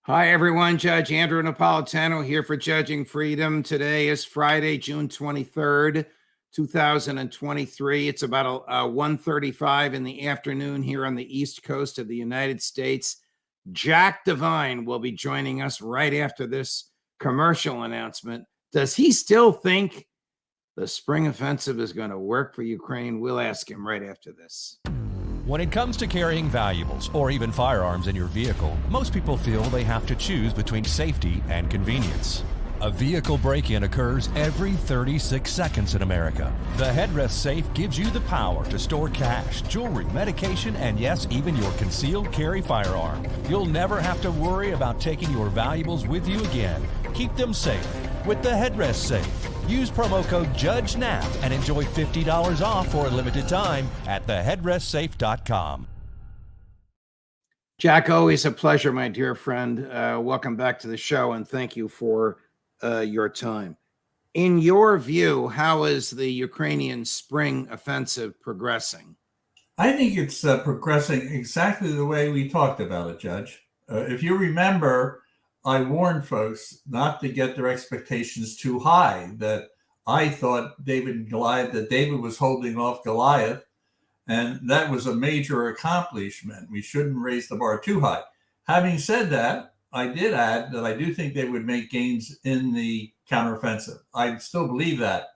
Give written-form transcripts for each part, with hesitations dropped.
Hi, everyone. Judge Andrew Napolitano here for Judging Freedom. Today is Friday, June 23rd, 2023. It's about 1:35 in the afternoon here on the East Coast of the United States. Jack Devine will be joining us right after this commercial announcement. Does he still think the spring offensive is going to work for Ukraine? We'll ask him right after this. When it comes to carrying valuables or even firearms in your vehicle, most people feel they have to choose between safety and convenience. A vehicle break-in occurs every 36 seconds in America. The headrest safe gives you the power to store cash, jewelry, medication, and yes, even your concealed carry firearm. You'll never have to worry about taking your valuables with you again. Keep them safe with the headrest safe. Use promo code JUDGENOW and enjoy $50 off for a limited time at theheadrestsafe.com. Jack, always a pleasure, my dear friend. Welcome back to the show, and thank you for your time. In your view, how is the Ukrainian spring offensive progressing? I think it's progressing exactly the way we talked about it, Judge. If you remember, I warned folks not to get their expectations too high, that I thought David and Goliath, that David was holding off Goliath, and that was a major accomplishment. We shouldn't raise the bar too high. Having said that, I did add that I do think they would make gains in the counteroffensive. I still believe that,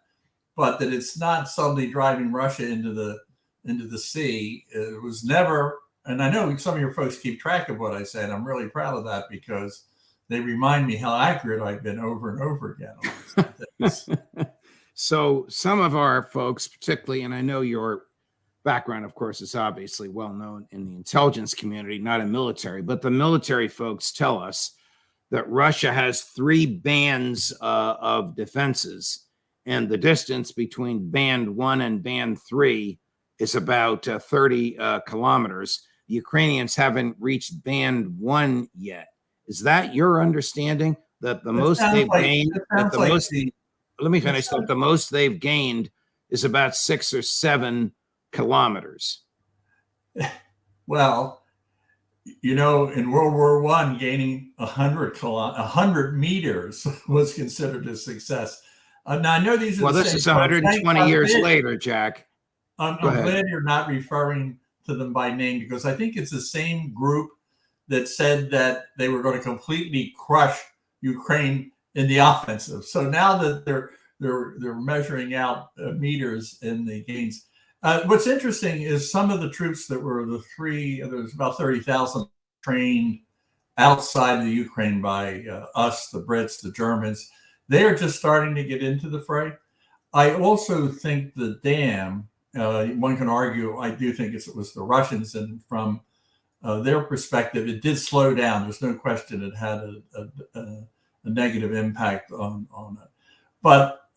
but that it's not suddenly driving Russia into the sea. It was never, and I know some of your folks keep track of what I said. I'm really proud of that because they remind me how accurate I've been over and over again on these things. So some of our folks, particularly, and I know your background, of course, is obviously well known in the intelligence community, not in military, but the military folks tell us that Russia has 3 bands of defenses, and the distance between band 1 and band 3 is about 30 kilometers. The Ukrainians haven't reached band 1 yet. Is that your understanding, that the most they've gained? Let me finish. That the most they've gained is about 6 or 7 kilometers. Well, you know, in World War I, gaining 100 meters was considered a success. Now I know these are this is 120 years later, Jack. I'm glad you're not referring to them by name, because I think it's the same group that said that they were going to completely crush Ukraine in the offensive. So now that they're measuring out meters in the gains. What's interesting is some of the troops that were there's about 30,000 trained outside of the Ukraine by us, the Brits, the Germans. They are just starting to get into the fray. I also think the dam, one can argue, I do think it was the Russians, and from their perspective, it did slow down. There's no question it had a negative impact on it. But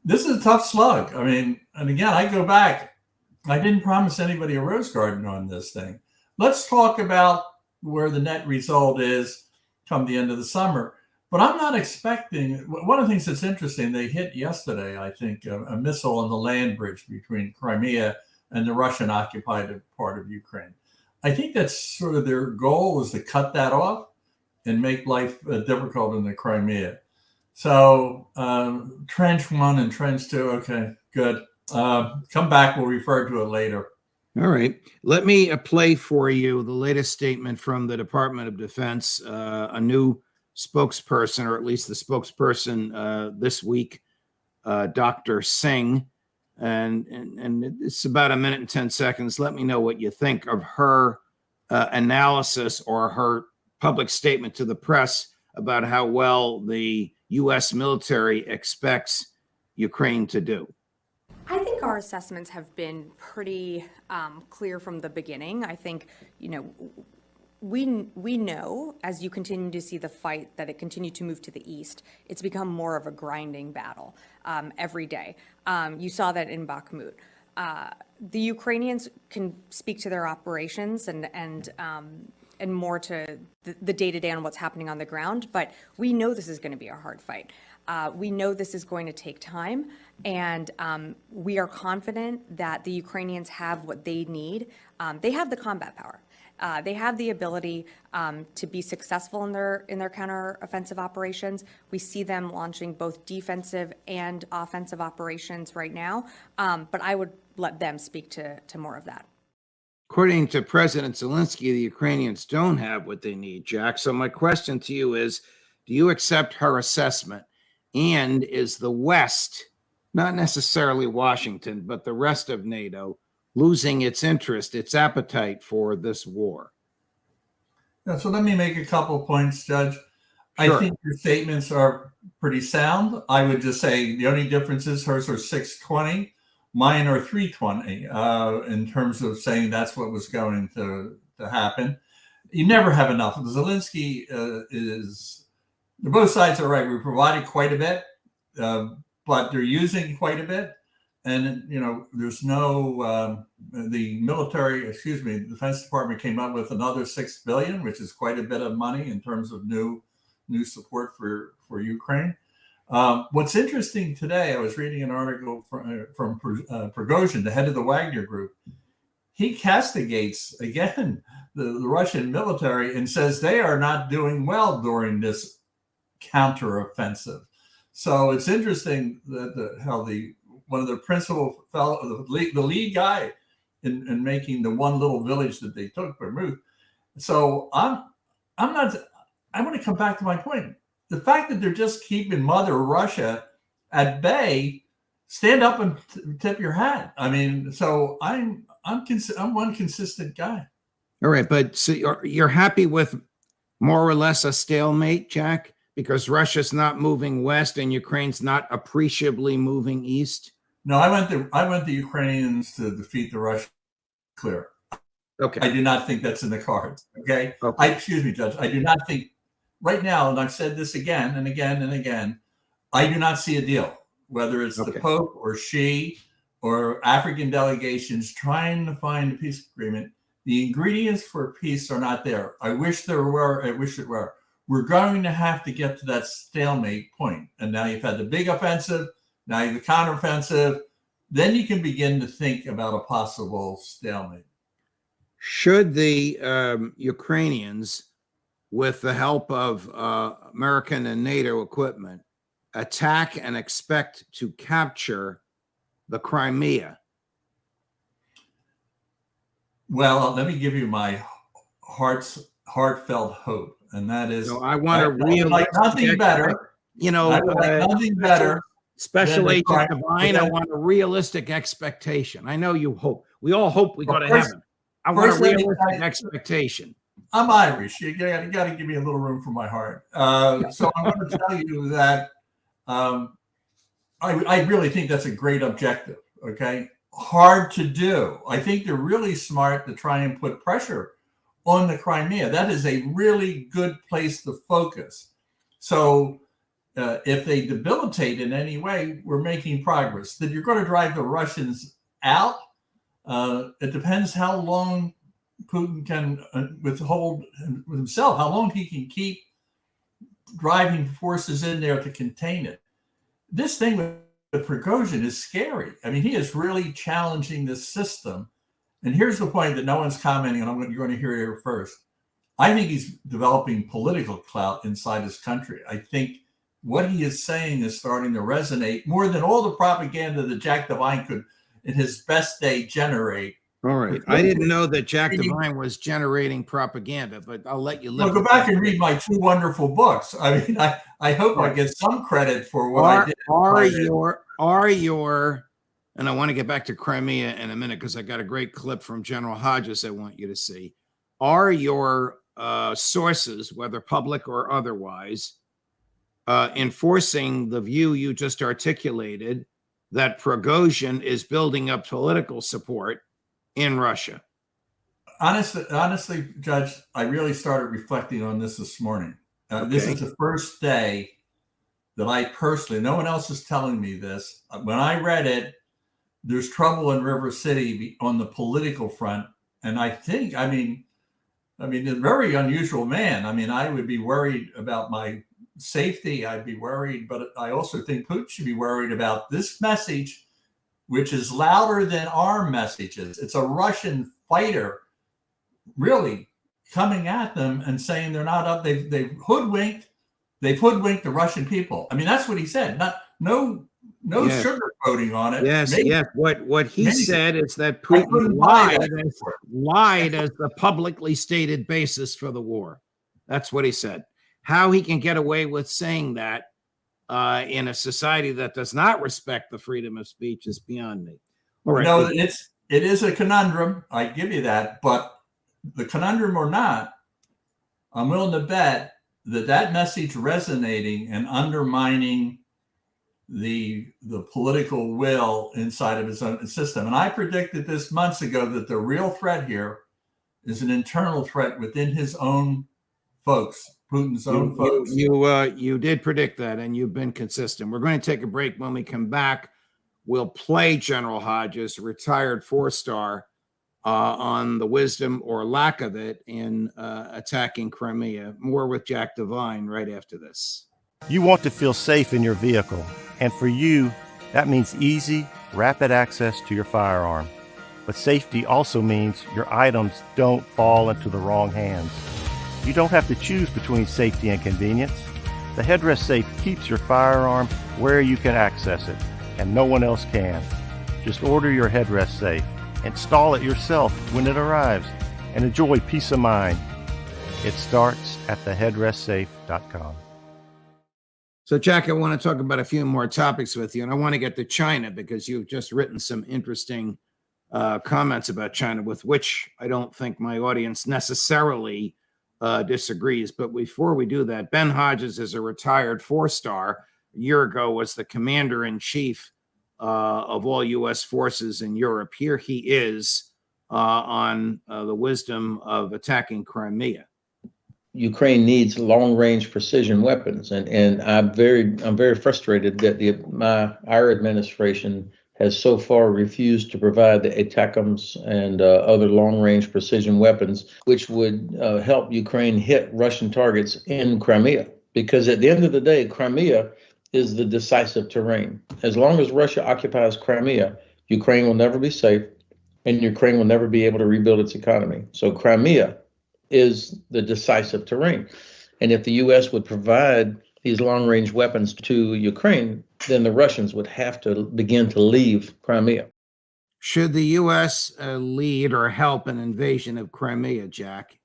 this is a tough slug. I mean, and again, I go back. I didn't promise anybody a rose garden on this thing. Let's talk about where the net result is come the end of the summer. But I'm not expecting, one of the things that's interesting, they hit yesterday, I think, a missile on the land bridge between Crimea and the Russian occupied part of Ukraine. I think that's sort of their goal, is to cut that off and make life difficult in the Crimea. So trench 1 and trench 2, okay, good. Come back, we'll refer to it later. All right. Let me play for you the latest statement from the Department of Defense, a new spokesperson, or at least the spokesperson this week, Dr. Singh. And it's about 1 minute and 10 seconds. Let me know what you think of her analysis or her public statement to the press about how well the U.S. military expects Ukraine to do. I think our assessments have been pretty clear from the beginning. I think, we know, as you continue to see the fight, that it continued to move to the east. It's become more of a grinding battle every day. You saw that in Bakhmut. The Ukrainians can speak to their operations and more to the day-to-day on what's happening on the ground, but we know this is going to be a hard fight. We know this is going to take time, and we are confident that the Ukrainians have what they need. They have the combat power. They have the ability to be successful in their counteroffensive operations. We see them launching both defensive and offensive operations right now, but I would let them speak to more of that. According to President Zelensky, the Ukrainians don't have what they need, Jack. So my question to you is, do you accept her assessment? And is the West, not necessarily Washington, but the rest of NATO, losing its interest, its appetite for this war? Yeah, so let me make a couple points, Judge. Sure. I think your statements are pretty sound. I would just say the only difference is hers are 620. Mine are 320 in terms of saying that's what was going to happen. You never have enough. Zelensky both sides are right. We provided quite a bit, but they're using quite a bit. And, there's no, the Defense Department came up with another $6 billion, which is quite a bit of money in terms of new support for Ukraine. What's interesting today, I was reading an article from Prigozhin, the head of the Wagner Group. He castigates, again, the Russian military and says they are not doing well during this counteroffensive. So it's interesting that how one of the principal the lead guy in making the one little village that they took, Bermuth. So I want to come back to my point. The fact that they're just keeping Mother Russia at bay, stand up and tip your hat. I mean, so I'm one consistent guy. All right, but so you're happy with more or less a stalemate, Jack, because Russia's not moving west and Ukraine's not appreciably moving east? No, I want the Ukrainians to defeat the Russians clear. Okay. I do not think that's in the cards. Okay. Excuse me, Judge. I do not think right now, and I've said this again and again and again, I do not see a deal, whether it's the Pope or Xi or African delegations trying to find a peace agreement. The ingredients for peace are not there. I wish there were. I wish it were. We're going to have to get to that stalemate point. And now you've had the big offensive, now you have the counteroffensive. Then you can begin to think about a possible stalemate. Should the Ukrainians, with the help of American and NATO equipment, attack and expect to capture the Crimea? Well, let me give you my heartfelt hope, and that is, I want to realize like nothing better. Nothing better. Special Agent Devine, I want a realistic expectation. I know you hope. We all hope we go to heaven. I want a realistic expectation. I'm Irish. You got to give me a little room for my heart. So I want to tell you that I really think that's a great objective. Okay, hard to do. I think they're really smart to try and put pressure on the Crimea. That is a really good place to focus. So if they debilitate in any way, we're making progress. That you're going to drive the Russians out. It depends how long Putin can withhold himself, how long he can keep driving forces in there to contain it. This thing with Prigozhin is scary. I mean, he is really challenging this system. And here's the point that no one's commenting on. You're going to hear it here first. I think he's developing political clout inside his country. I think what he is saying is starting to resonate more than all the propaganda that Jack Devine could, in his best day, generate. All right. I didn't know that Jack Devine was generating propaganda, but I'll let you live. Well, go back and read my two wonderful books. I mean, I hope I get some credit for what I did. And I want to get back to Crimea in a minute because I got a great clip from General Hodges I want you to see. Are your sources, whether public or otherwise, enforcing the view you just articulated that Prigozhin is building up political support in Russia? Honestly, Judge, I really started reflecting on this morning. This is the first day that I personally, no one else is telling me this. When I read it, there's trouble in River City on the political front. And I think, I mean, a very unusual man. I mean, I would be worried about my safety. I'd be worried, but I also think Putin should be worried about this message, which is louder than our messages. It's a Russian fighter really coming at them and saying they're not up. They've hoodwinked the Russian people. I mean, that's what he said. No Yes. sugarcoating on it. Yes, Maybe, yes. What he maybe said is that I Putin couldn't buy that. lied as the publicly stated basis for the war. That's what he said. How he can get away with saying that in a society that does not respect the freedom of speech is beyond me. All right. No, it is a conundrum. I give you that, but the conundrum or not, I'm willing to bet that message resonating and undermining the political will inside of his own system. And I predicted this months ago that the real threat here is an internal threat within his own folks, Putin's own folks. You did predict that, and you've been consistent. We're going to take a break. When we come back, we'll play General Hodges, retired 4-star, on the wisdom or lack of it in attacking Crimea. More with Jack Devine right after this. You want to feel safe in your vehicle, and for you, that means easy, rapid access to your firearm. But safety also means your items don't fall into the wrong hands. You don't have to choose between safety and convenience. The headrest safe keeps your firearm where you can access it, and no one else can. Just order your headrest safe, install it yourself when it arrives, and enjoy peace of mind. It starts at theheadrestsafe.com. So, Jack, I want to talk about a few more topics with you, and I want to get to China because you've just written some interesting comments about China, with which I don't think my audience necessarily disagrees. But before we do that, Ben Hodges is a retired 4-star. A year ago was the commander-in-chief of all U.S. forces in Europe. Here he is on the wisdom of attacking Crimea. Ukraine needs long-range precision weapons, and I'm very frustrated that our administration has so far refused to provide the ATACMS and other long-range precision weapons, which would help Ukraine hit Russian targets in Crimea. Because at the end of the day, Crimea is the decisive terrain. As long as Russia occupies Crimea, Ukraine will never be safe, and Ukraine will never be able to rebuild its economy. So Crimea is the decisive terrain. And if the U.S. would provide these long-range weapons to Ukraine, then the Russians would have to begin to leave Crimea. Should the U.S. lead or help an invasion of Crimea, Jack?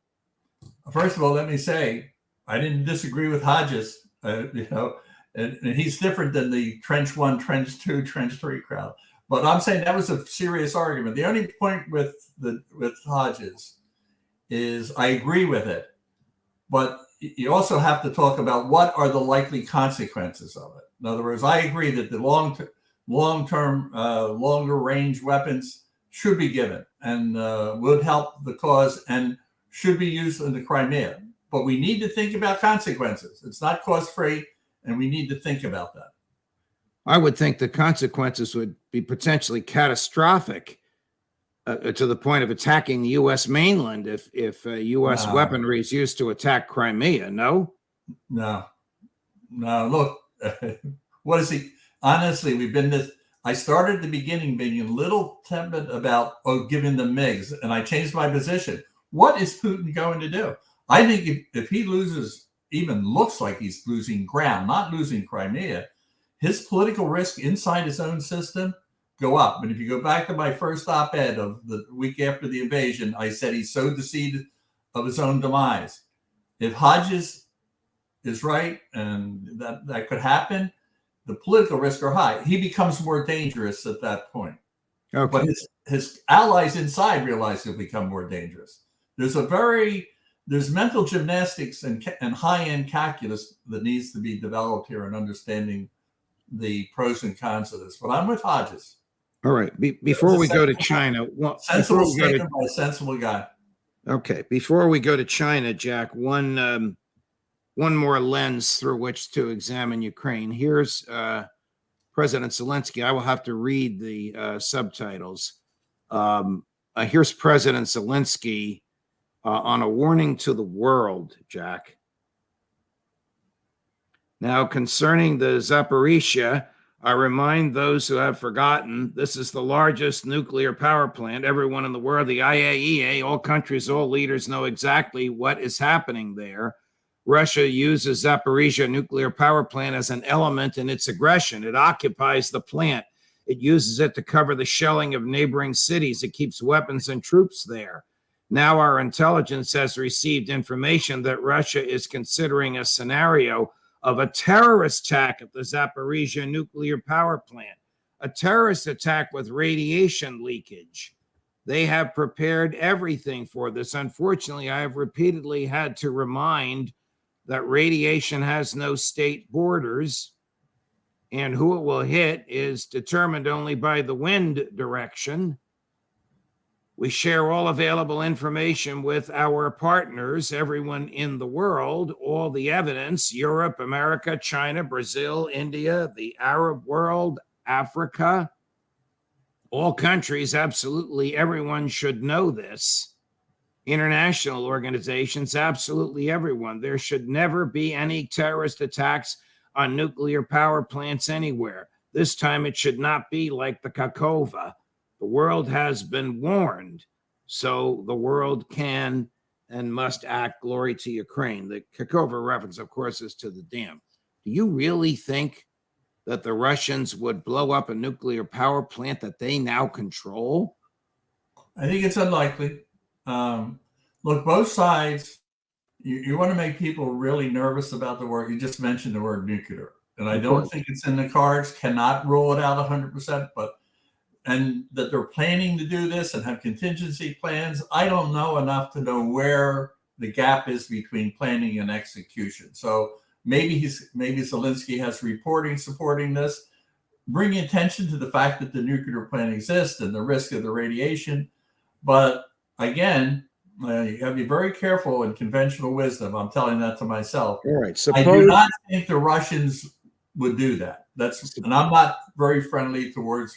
First of all, let me say, I didn't disagree with Hodges, and he's different than the Trench 1, Trench 2, Trench 3 crowd. But I'm saying that was a serious argument. The only point with Hodges is I agree with it, but you also have to talk about what are the likely consequences of it. In other words, I agree that the long-term, longer-range weapons should be given and would help the cause and should be used in the Crimea. But we need to think about consequences. It's not cost-free, and we need to think about that. I would think the consequences would be potentially catastrophic to the point of attacking the U.S. mainland if U.S. weaponry is used to attack Crimea. No? No. Look, what is he? Honestly, we've been this. I started at the beginning being a little timid about giving the MiGs, and I changed my position. What is Putin going to do? I think if he loses, even looks like he's losing ground, not losing Crimea, his political risk inside his own system go up. And if you go back to my first op-ed of the week after the invasion, I said he's so deceived of his own demise. If Hodges is right, and that could happen, the political risks are high. He becomes more dangerous at that point. Okay. But his allies inside realize he'll become more dangerous. There's mental gymnastics and high-end calculus that needs to be developed here in understanding the pros and cons of this. But I'm with Hodges. All right. Before we go to China, sensible statement by a sensible guy. Okay. Before we go to China, Jack, one more lens through which to examine Ukraine. Here's President Zelensky. I will have to read the subtitles. Here's President Zelensky on a warning to the world, Jack. Now, concerning the Zaporizhia, I remind those who have forgotten, this is the largest nuclear power plant. Everyone in the world, the IAEA, all countries, all leaders know exactly what is happening there. Russia uses Zaporizhia nuclear power plant as an element in its aggression. It occupies the plant. It uses it to cover the shelling of neighboring cities. It keeps weapons and troops there. Now our intelligence has received information that Russia is considering a scenario of a terrorist attack at the Zaporizhia nuclear power plant, a terrorist attack with radiation leakage. They have prepared everything for this. Unfortunately, I have repeatedly had to remind that radiation has no state borders, and who it will hit is determined only by the wind direction. We share all available information with our partners, everyone in the world, all the evidence, Europe, America, China, Brazil, India, the Arab world, Africa, all countries, absolutely everyone should know this. International organizations, absolutely everyone. There should never be any terrorist attacks on nuclear power plants anywhere. This time it should not be like the Kakova. The world has been warned, so the world can and must act. Glory to Ukraine. The Kakova reference, of course, is to the dam. Do you really think that the Russians would blow up a nuclear power plant that they now control? I think it's unlikely. Look, both sides, you want to make people really nervous about the word. You just mentioned the word nuclear, and I don't think it's in the cards. Cannot rule it out 100%, and that they're planning to do this and have contingency plans. I don't know enough to know where the gap is between planning and execution. So maybe Zelensky has reporting supporting this, bringing attention to the fact that the nuclear plant exists and the risk of the radiation. But again, you got to be very careful in conventional wisdom. I'm telling that to myself. All right. I do not think the Russians would do that. And I'm not very friendly towards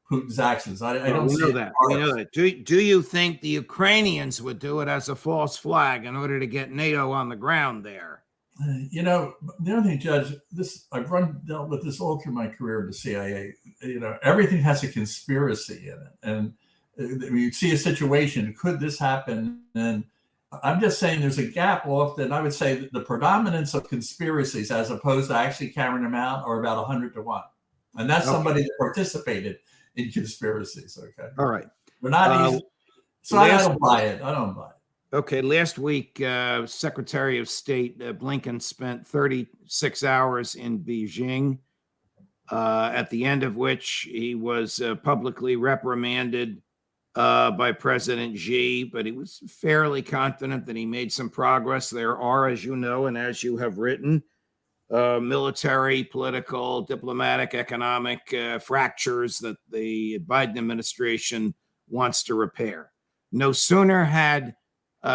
Putin's actions. I don't see that. We know that. Do you think the Ukrainians would do it as a false flag in order to get NATO on the ground there? You know, the other thing, Judge, I've dealt with this all through my career in the CIA. You know, everything has a conspiracy in it, and you see a situation. Could this happen? And I'm just saying, there's a gap. Often, I would say that the predominance of conspiracies, as opposed to actually carrying them out, are about 100 to 1, and that's somebody that participated in conspiracies. Okay. All right. We're not easy. So I don't buy it. Okay. Last week, Secretary of State Blinken spent 36 hours in Beijing, at the end of which he was publicly reprimanded by President Xi, but he was fairly confident that he made some progress. There are, as you know, and as you have written, military, political, diplomatic, economic fractures that the Biden administration wants to repair. No sooner had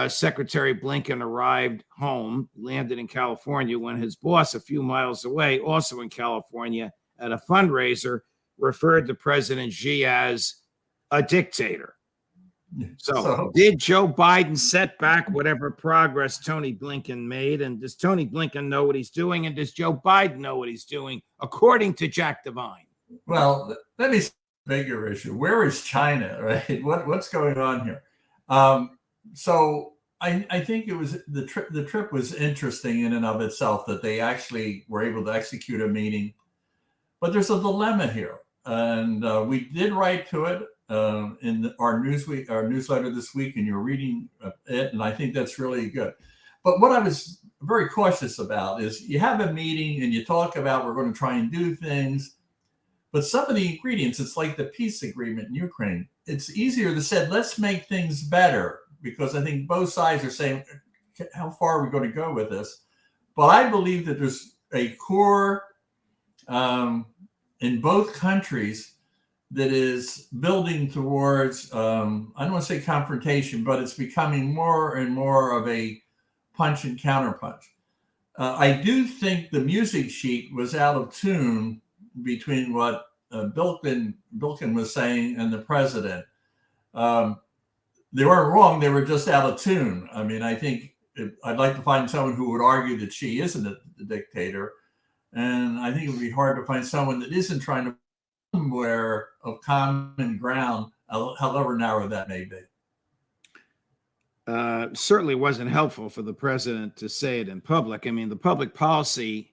Secretary Blinken arrived home, landed in California, when his boss, a few miles away, also in California, at a fundraiser, referred to President Xi as a dictator. So did Joe Biden set back whatever progress Tony Blinken made? And does Tony Blinken know what he's doing? And does Joe Biden know what he's doing, according to Jack Devine? Well, let me see a bigger issue. Where is China, right? What's going on here? So I think it was the trip was interesting in and of itself, that they actually were able to execute a meeting. But there's a dilemma here. And we did write to it in our newsletter this week, and you're reading it, and I think that's really good. But what I was very cautious about is, you have a meeting and you talk about we're going to try and do things, but some of the ingredients, it's like the peace agreement in Ukraine. It's easier to say, let's make things better, because I think both sides are saying, how far are we going to go with this? But I believe that there's a core in both countries that is building towards, I don't want to say confrontation, but it's becoming more and more of a punch and counterpunch. I do think the music sheet was out of tune between what Bilkin was saying and the president. They weren't wrong, they were just out of tune. I mean, I think I'd like to find someone who would argue that she isn't a dictator. And I think it would be hard to find someone that isn't trying to somewhere of common ground, however narrow that may be. Certainly wasn't helpful for the president to say it in public. I mean, the public policy,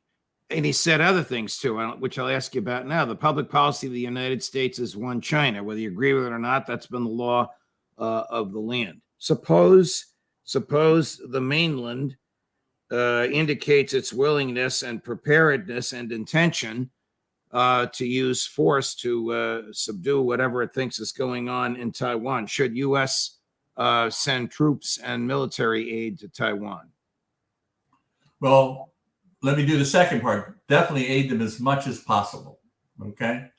and he said other things too, which I'll ask you about now. The public policy of the United States is one China. Whether you agree with it or not, that's been the law of the land. Suppose the mainland indicates its willingness and preparedness and intention to use force to subdue whatever it thinks is going on in Taiwan. Should U.S. Send troops and military aid to Taiwan? Well, let me do the second part. Definitely aid them as much as possible. Okay.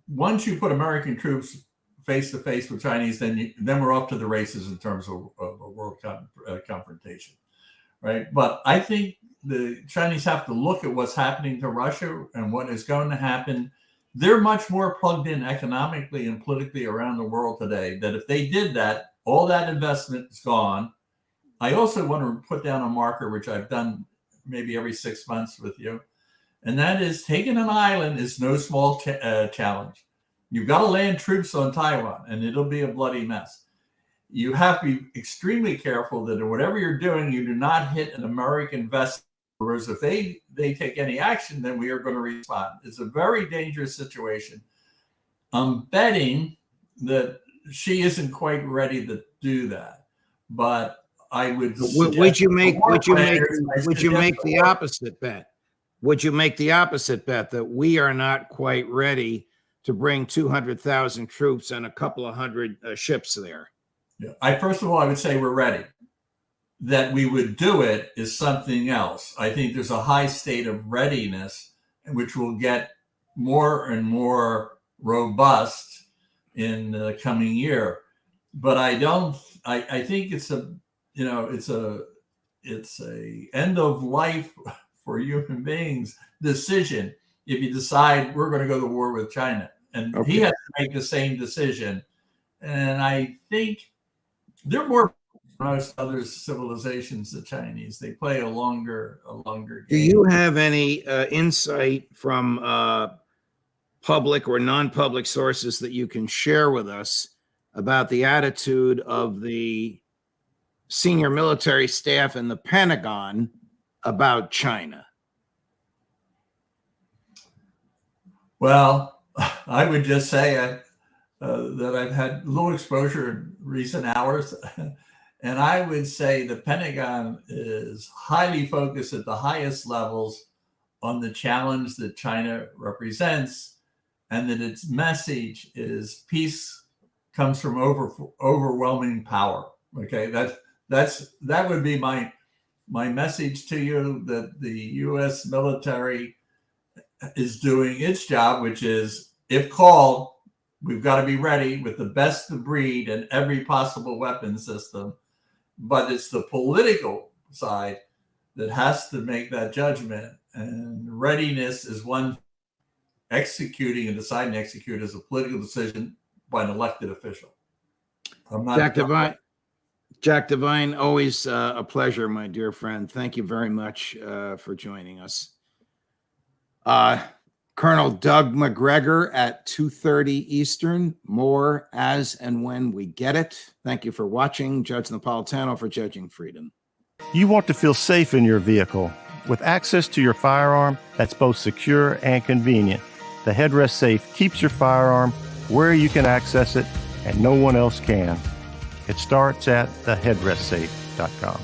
Once you put American troops face to face with Chinese, then we're off to the races in terms of a world confrontation. Right. But I think the Chinese have to look at what's happening to Russia and what is going to happen. They're much more plugged in economically and politically around the world today that if they did that, all that investment is gone. I also want to put down a marker, which I've done maybe every 6 months with you. And that is taking an island is no small challenge. You've got to land troops on Taiwan and it'll be a bloody mess. You have to be extremely careful that whatever you're doing, you do not hit an American vessel. Whereas if they take any action, then we are going to respond. It's a very dangerous situation. I'm betting that she isn't quite ready to do that, but I would. Would you make the opposite bet? Would you make the opposite bet that we are not quite ready to bring 200,000 troops and a couple of hundred ships there? Yeah. First of all, I would say we're ready. That we would do it is something else. I think there's a high state of readiness, which will get more and more robust in the coming year. But I think it's a end of life for human beings decision if you decide we're going to go to war with China. And okay. He has to make the same decision. And I think they're more most other civilizations, the Chinese. They play a longer game. Do you have any insight from public or non-public sources that you can share with us about the attitude of the senior military staff in the Pentagon about China? Well, I would just say that I've had little exposure in recent hours. And I would say the Pentagon is highly focused at the highest levels on the challenge that China represents, and that its message is peace comes from overwhelming power. Okay, that would be my message to you, that the U.S. military is doing its job, which is, if called, we've got to be ready with the best of breed and every possible weapon system. But it's the political side that has to make that judgment. And readiness is one. Executing and deciding to execute is a political decision by an elected official. I'm not Jack Devine, always a pleasure, my dear friend. Thank you very much for joining us. Colonel Doug McGregor at 2:30 Eastern. More as and when we get it. Thank you for watching. Judge Napolitano for Judging Freedom. You want to feel safe in your vehicle with access to your firearm that's both secure and convenient. The headrest safe keeps your firearm where you can access it and no one else can. It starts at theheadrestsafe.com.